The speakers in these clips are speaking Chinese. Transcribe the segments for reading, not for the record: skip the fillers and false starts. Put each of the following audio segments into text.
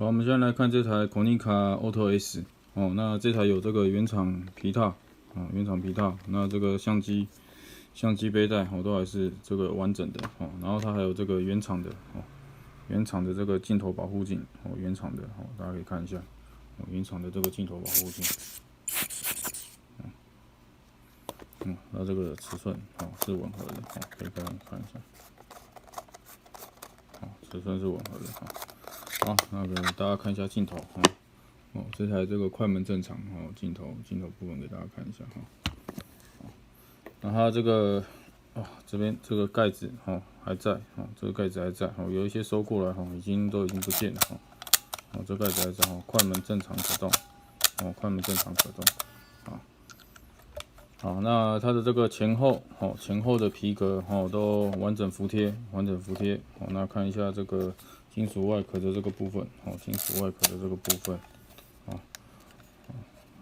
好，我们现在来看这台 Konica Auto S 哦，那这台有这个原厂皮套啊，原厂皮套，那这个相机背带哦都还是这个完整的哦，然后它还有这个原厂的哦，原厂的这个镜头保护镜哦，原厂的哦，大家可以看一下哦，原厂的这个镜头保护镜，它这个尺寸哦是吻合的哦，可以看一下，哦，尺寸是吻合的哦。好，那给大家看一下镜头哈。哦，这台这个快门正常哦，镜头部分给大家看一下哈。那它这个这边这个盖子还在哦，这个盖子还在哦，有一些收过来已经不见了哦，这盖子还在哦，快门正常可动哦，快门正常可动好，那它的这个前后的皮革都完整服贴哦，那看一下这个金属外壳的这个部分金属外壳的这个部分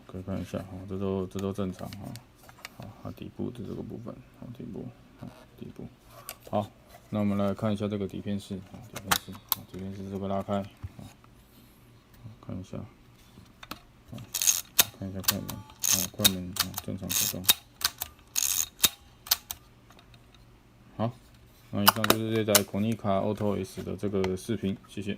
可以看一下这都正常好，它底部的这个部分底部好，那我们来看一下这个底片式底片式这个拉开看一下快门快门正常可动。好，那以上就是这台 Konica Auto S 的这个视频，谢谢。